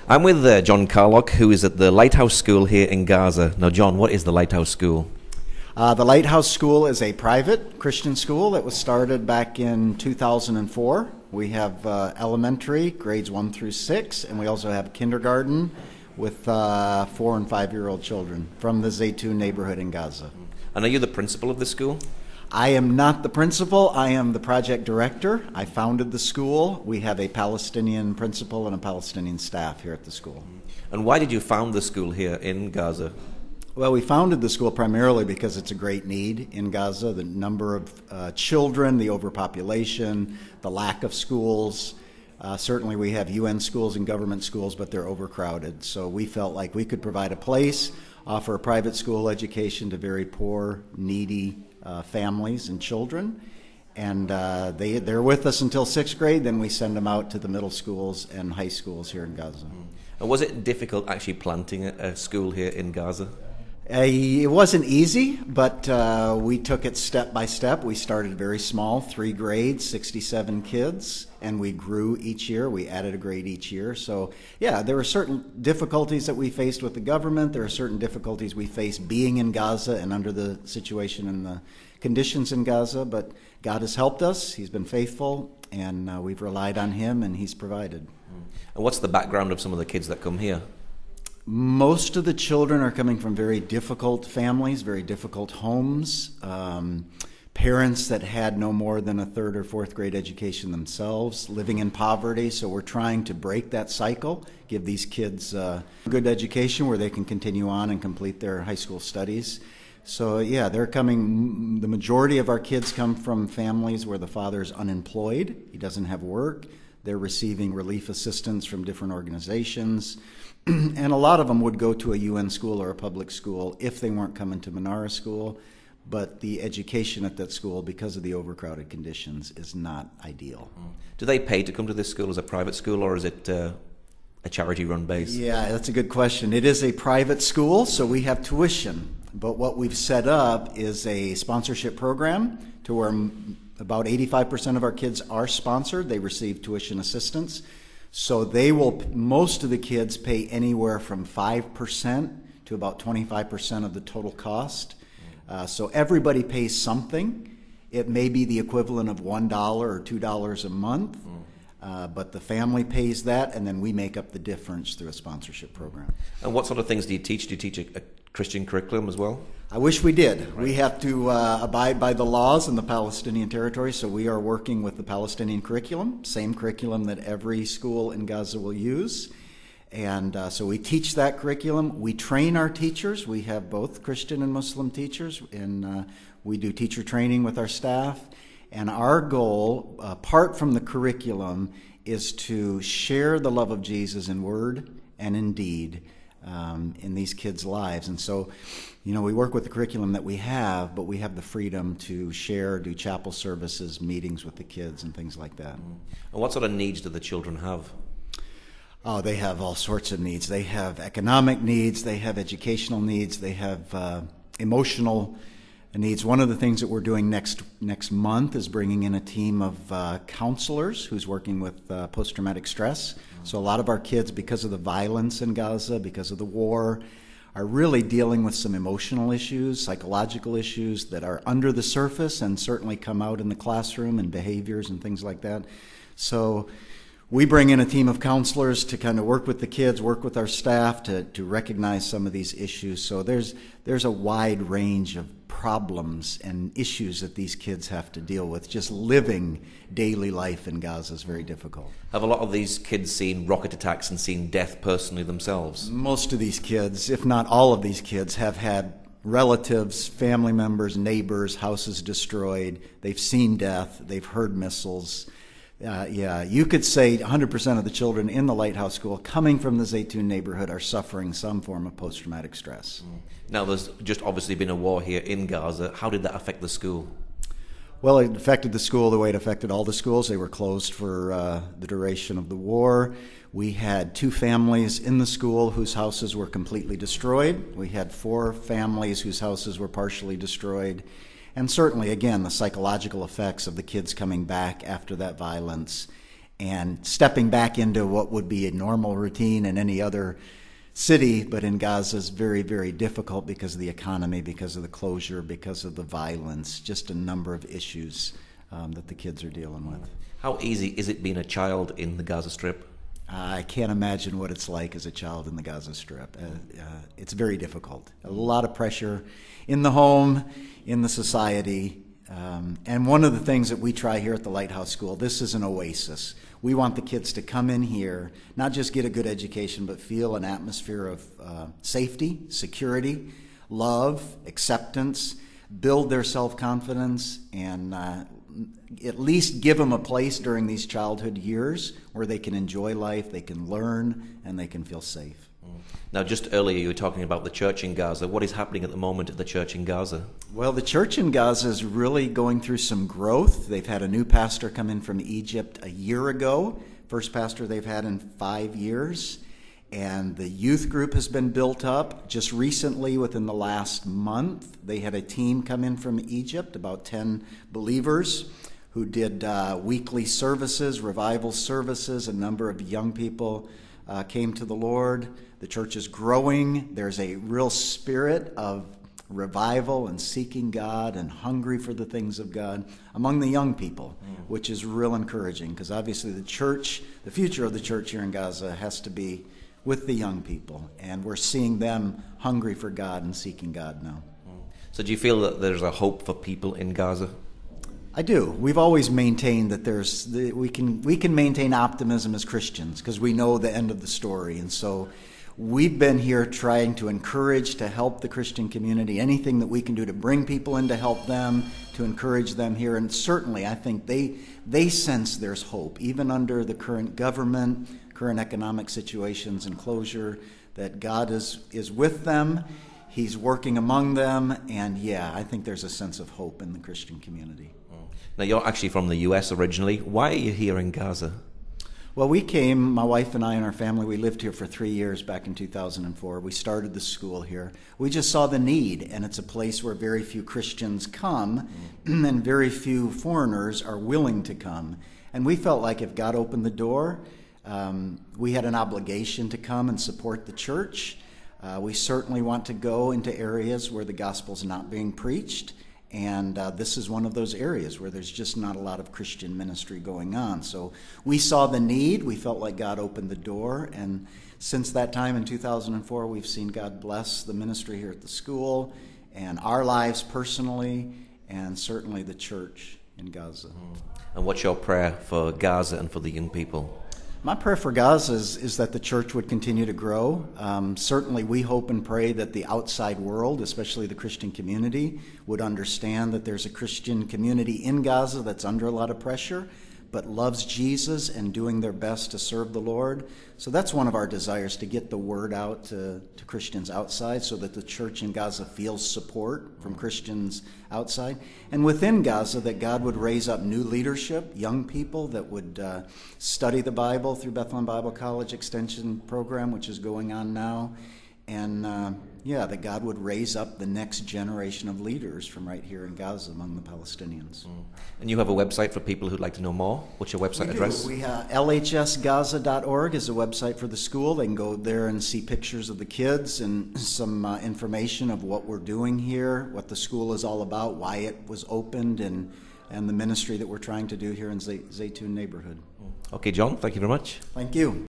I'm with John Carlock, who is at the Lighthouse School here in Gaza. Now, John, what is the Lighthouse School? The Lighthouse School is a private Christian school that was started back in 2004. We have elementary, grades 1 through 6, and we also have kindergarten with 4 and 5-year-old children from the Zaytun neighborhood in Gaza. And are you the principal of the school? I am not the principal. I am the project director. I founded the school. We have a Palestinian principal and a Palestinian staff here at the school. And why did you found the school here in Gaza? Well, we founded the school primarily because it's a great need in Gaza. The number of children, the overpopulation, the lack of schools. Certainly we have UN schools and government schools, but they're overcrowded. So we felt like we could provide a place, offer a private school education to very poor, needy families and children. And they're with us until 6th grade, then we send them out to the middle schools and high schools here in Gaza. And was it difficult actually planting a school here in Gaza? It wasn't easy, but we took it step by step. We started very small, 3 grades, 67 kids, and we grew each year. We added a grade each year. So, yeah, there were certain difficulties that we faced with the government. There are certain difficulties we faced being in Gaza and under the situation and the conditions in Gaza, but God has helped us. He's been faithful, and we've relied on Him, and He's provided. And what's the background of some of the kids that come here? Most of the children are coming from very difficult families, very difficult homes, parents that had no more than a 3rd or 4th grade education themselves, living in poverty. So we're trying to break that cycle, give these kids a good education where they can continue on and complete their high school studies. So yeah, they're coming, the majority of our kids come from families where the father is unemployed, he doesn't have work. They're receiving relief assistance from different organizations. And a lot of them would go to a UN school or a public school if they weren't coming to Menara School. But the education at that school, because of the overcrowded conditions, is not ideal. Do they pay to come to this school as a private school, or is it a charity-run base? Yeah, that's a good question. It is a private school, so we have tuition. But what we've set up is a sponsorship program to where about 85% of our kids are sponsored. They receive tuition assistance. So most of the kids pay anywhere from 5% to about 25% of the total cost. So everybody pays something. It may be the equivalent of $1 or $2 a month, but the family pays that, and then we make up the difference through a sponsorship program. And what sort of things do you teach? Do you teach a Christian curriculum as well? I wish we did. Right. We have to abide by the laws in the Palestinian territory, so we are working with the Palestinian curriculum, same curriculum that every school in Gaza will use. And so we teach that curriculum. We train our teachers. We have both Christian and Muslim teachers, and we do teacher training with our staff. And our goal, apart from the curriculum, is to share the love of Jesus in word and in deed in these kids' lives. And so, we work with the curriculum that we have, but we have the freedom to share, do chapel services, meetings with the kids, and things like that. And what sort of needs do the children have? Oh, they have all sorts of needs. They have economic needs, they have educational needs, they have emotional needs. One of the things that we're doing next month is bringing in a team of counselors who's working with post-traumatic stress. So a lot of our kids, because of the violence in Gaza, because of the war, are really dealing with some emotional issues, psychological issues that are under the surface and certainly come out in the classroom and behaviors and things like that. So we bring in a team of counselors to kind of work with the kids, work with our staff to recognize some of these issues. So there's a wide range of problems and issues that these kids have to deal with. Just living daily life in Gaza is very difficult. Have a lot of these kids seen rocket attacks and seen death personally themselves? Most of these kids, if not all of these kids, have had relatives, family members, neighbors, houses destroyed. They've seen death. They've heard missiles. You could say 100% of the children in the Lighthouse School coming from the Zaytun neighborhood are suffering some form of post-traumatic stress. Now, there's just obviously been a war here in Gaza. How did that affect the school? Well, it affected the school the way it affected all the schools. They were closed for the duration of the war. We had 2 families in the school whose houses were completely destroyed. We had 4 families whose houses were partially destroyed. And certainly, again, the psychological effects of the kids coming back after that violence and stepping back into what would be a normal routine in any other city, but in Gaza is very, very difficult because of the economy, because of the closure, because of the violence, just a number of issues that the kids are dealing with. How easy is it being a child in the Gaza Strip? I can't imagine what it's like as a child in the Gaza Strip. It's very difficult. A lot of pressure in the home, in the society. And one of the things that we try here at the Lighthouse School, this is an oasis. We want the kids to come in here, not just get a good education, but feel an atmosphere of safety, security, love, acceptance, build their self-confidence, and at least give them a place during these childhood years where they can enjoy life, they can learn, and they can feel safe. Now, just earlier you were talking about the church in Gaza. What is happening at the moment at the church in Gaza? Well, the church in Gaza is really going through some growth. They've had a new pastor come in from Egypt a year ago, first pastor they've had in 5 years. And the youth group has been built up. Just recently, within the last month, they had a team come in from Egypt, about 10 believers, who did weekly services, revival services. A number of young people came to the Lord. The church is growing. There's a real spirit of revival and seeking God and hungry for the things of God among the young people, which is real encouraging, because obviously the church, the future of the church here in Gaza has to be with the young people, and we're seeing them hungry for God and seeking God now. So do you feel that there's a hope for people in Gaza? I do. We've always maintained that we can maintain optimism as Christians because we know the end of the story. And so we've been here trying to encourage, to help the Christian community, anything that we can do to bring people in to help them, to encourage them here. And certainly I think they sense there's hope, even under the current government, current economic situations and closure, that God is with them. He's working among them. And yeah, I think there's a sense of hope in the Christian community. Now, you're actually from the U.S. originally. Why are you here in Gaza? Well, we came, my wife and I and our family, we lived here for 3 years back in 2004. We started the school here. We just saw the need, and it's a place where very few Christians come, and very few foreigners are willing to come. And we felt like if God opened the door, we had an obligation to come and support the church. We certainly want to go into areas where the gospel's not being preached. And this is one of those areas where there's just not a lot of Christian ministry going on. So we saw the need. We felt like God opened the door. And since that time in 2004, we've seen God bless the ministry here at the school and our lives personally, and certainly the church in Gaza. And what's your prayer for Gaza and for the young people? My prayer for Gaza is that the church would continue to grow. Certainly we hope and pray that the outside world, especially the Christian community, would understand that there's a Christian community in Gaza that's under a lot of pressure, but loves Jesus and doing their best to serve the Lord. So that's one of our desires, to get the word out to Christians outside so that the church in Gaza feels support from Christians outside. And within Gaza, that God would raise up new leadership, young people that would study the Bible through Bethlehem Bible College Extension Program, which is going on now. And that God would raise up the next generation of leaders from right here in Gaza among the Palestinians. And you have a website for people who'd like to know more? What's your website address? We lhsgaza.org is a website for the school. They can go there and see pictures of the kids and some information of what we're doing here, what the school is all about, why it was opened, and the ministry that we're trying to do here in Zaytun neighborhood. Okay, John, thank you very much. Thank you.